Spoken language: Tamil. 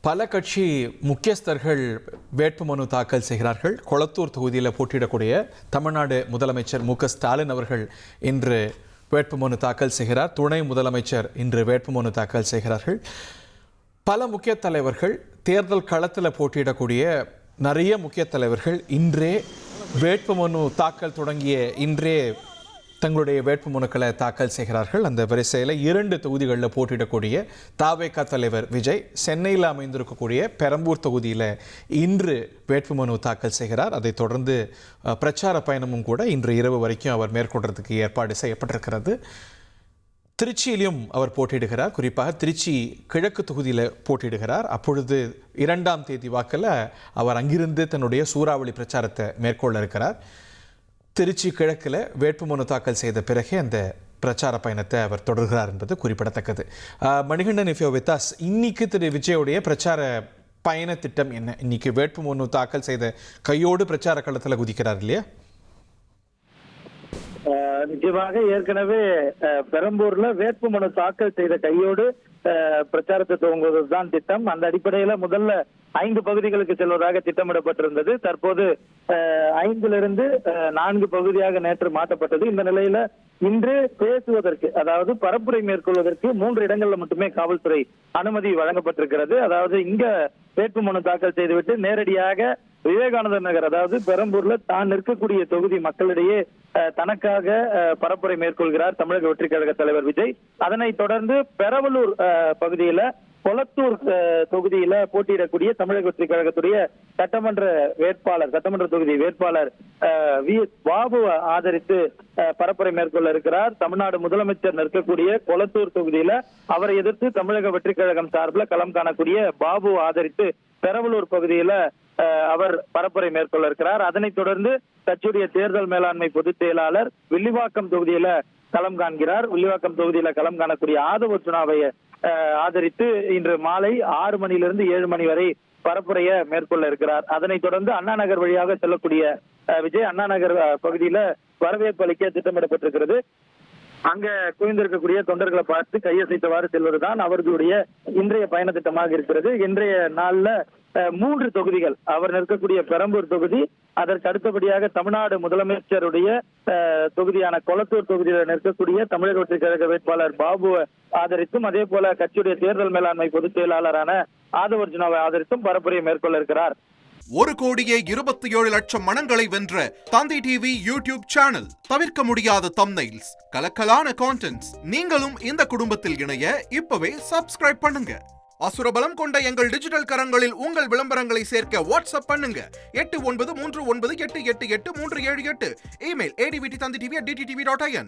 பல கட்சி முக்கியஸ்தர்கள் வேட்புமனு தாக்கல் செய்கிறார்கள். கொளத்தூர் தொகுதியில் போட்டியிடக்கூடிய தமிழ்நாடு முதலமைச்சர் மு.க.ஸ்டாலின் அவர்கள் இன்று வேட்புமனு தாக்கல் செய்கிறார். துணை முதலமைச்சர் இன்று வேட்புமனு தாக்கல் செய்கிறார்கள். பல முக்கிய தலைவர்கள் தேர்தல் களத்தில் போட்டியிடக்கூடிய நிறைய முக்கிய தலைவர்கள் இன்றே வேட்புமனு தாக்கல் தொடங்கிய இன்றே தங்களுடைய வேட்புமனுக்களை தாக்கல் செய்கிறார்கள். அந்த வரிசையில் 2 தொகுதிகளில் போட்டியிடக்கூடிய தாவேகா தலைவர் விஜய் சென்னையில் அமைந்திருக்கக்கூடிய பெரம்பூர் தொகுதியில் இன்று வேட்புமனு தாக்கல் செய்கிறார். அதைத் தொடர்ந்து பிரச்சார பயணமும் கூட இன்று இரவு வரைக்கும் அவர் மேற்கொள்றதுக்கு ஏற்பாடு செய்யப்பட்டிருக்கிறது. திருச்சியிலும் அவர் போட்டியிடுகிறார். குறிப்பாக திருச்சி கிழக்கு தொகுதியில் போட்டியிடுகிறார். அப்பொழுது 2ஆம் தேதி வாக்கில் அவர் அங்கிருந்து தன்னுடைய சூறாவளி பிரச்சாரத்தை மேற்கொள்ள இருக்கிறார். திருச்சி கிழக்கில் வேட்புமனு தாக்கல் செய்த பிறகே அந்த பிரச்சார பயணத்தை அவர் தொடர்கிறார் என்பது குறிப்பிடத்தக்கது. Manikandan, if you with us, இன்னைக்கு திரு விஜயோடைய பிரச்சார பயண திட்டம் என்ன? இன்னைக்கு வேட்புமனு தாக்கல் செய்த கையோடு பிரச்சார களத்தில் குதிக்கிறார் இல்லையா? நிச்சயமாக ஏற்கனவே பெரம்பூர்ல வேட்புமனு தாக்கல் செய்த கையோடு பிரச்சாரத்தை துவங்குவதுதான் திட்டம். அந்த அடிப்படையில முதல்ல 5 பகுதிகளுக்கு செல்வதாக திட்டமிடப்பட்டிருந்தது. தற்போது 5லிருந்து 4 பகுதியாக நேற்று மாற்றப்பட்டது. இந்த நிலையில இன்று பேசுவதற்கு, அதாவது பரப்புரை மேற்கொள்வதற்கு 3 இடங்கள்ல மட்டுமே காவல்துறை அனுமதி வழங்கப்பட்டிருக்கிறது. அதாவது இங்க வேட்புமனு தாக்கல் செய்துவிட்டு நேரடியாக விவேகானந்தர் நகர், அதாவது பெரம்பூர்ல தான் நிற்கக்கூடிய தொகுதி மக்களிடையே தனக்காக பரப்புரை மேற்கொள்கிறார் தமிழக வெற்றி கழக தலைவர் விஜய். அதனைத் தொடர்ந்து பெரவலூர் பகுதியில கொளத்தூர் தொகுதியில போட்டியிடக்கூடிய தமிழக வெற்றி கழகத்துடைய சட்டமன்ற தொகுதி வேட்பாளர் வி.எஸ். பாபு ஆதரித்து பரப்புரை மேற்கொள்ள இருக்கிறார். தமிழ்நாடு முதலமைச்சர் நிற்கக்கூடிய கொளத்தூர் தொகுதியில அவரை எதிர்த்து தமிழக வெற்றி கழகம் சார்பில் களம் காணக்கூடிய பாபு ஆதரித்து பெரவலூர் பகுதியில அவர் பரப்புரை மேற்கொள்ள இருக்கிறார். அதனைத் தொடர்ந்து கட்சியுடைய தேர்தல் மேலாண்மை பொதுச் செயலாளர் வில்லிவாக்கம் தொகுதியில களம் காண்கிறார். வில்லிவாக்கம் தொகுதியில களம் காணக்கூடிய ஆதவ அர்ஜுனாவை ஆதரித்து இன்று மாலை 6 மணியிலிருந்து 7 மணி வரை பரப்புரையை மேற்கொள்ள இருக்கிறார். அதனைத் தொடர்ந்து அண்ணா நகர் வழியாக செல்லக்கூடிய விஜய் அண்ணா நகர் பகுதியில வரவேற்பு அளிக்க திட்டமிடப்பட்டிருக்கிறது. அங்க குவிந்திருக்கக்கூடிய தொண்டர்களை பார்த்து கையசைத்தவாறு செல்வதுதான் அவர்களுடைய இன்றைய பயண திட்டமாக இருக்கிறது. இன்றைய நாள்ல 3 தொகுதிகள், அவர் நிற்கக்கூடிய பெரம்பூர் தொகுதி, அதற்கு அடுத்தபடியாக தமிழ்நாடு முதலமைச்சருடைய தொகுதியான கொளத்தூர் தொகுதியில் நிற்கக்கூடிய தமிழக வெற்றி கழக வேட்பாளர் பாபுவை ஆதரித்தும், அதே போல கட்சியுடைய தேர்தல் மேலாண்மை பொதுச் செயலாளரான ஆதவ அர்ஜுனாவை ஆதரித்தும் பரப்புரையை மேற்கொள்ள இருக்கிறார். 1,27,00,000 மனங்களை வென்ற தந்தி டிவி யூடியூப் சேனல். தவிர்க்க முடியாத தம்ப்நெயில்ஸ், கலக்கலான கான்டென்ட்ஸ். நீங்களும் இந்த குடும்பத்தில் இணைய இப்பவே சப்ஸ்கிரைப் பண்ணுங்க. அசுரபலம் கொண்ட எங்கள் டிஜிட்டல் கரங்களில் உங்கள் விளம்பரங்களை சேர்க்க வாட்ஸ்அப் பண்ணுங்க. 8939888378. Email advtthanditv@dttv.in.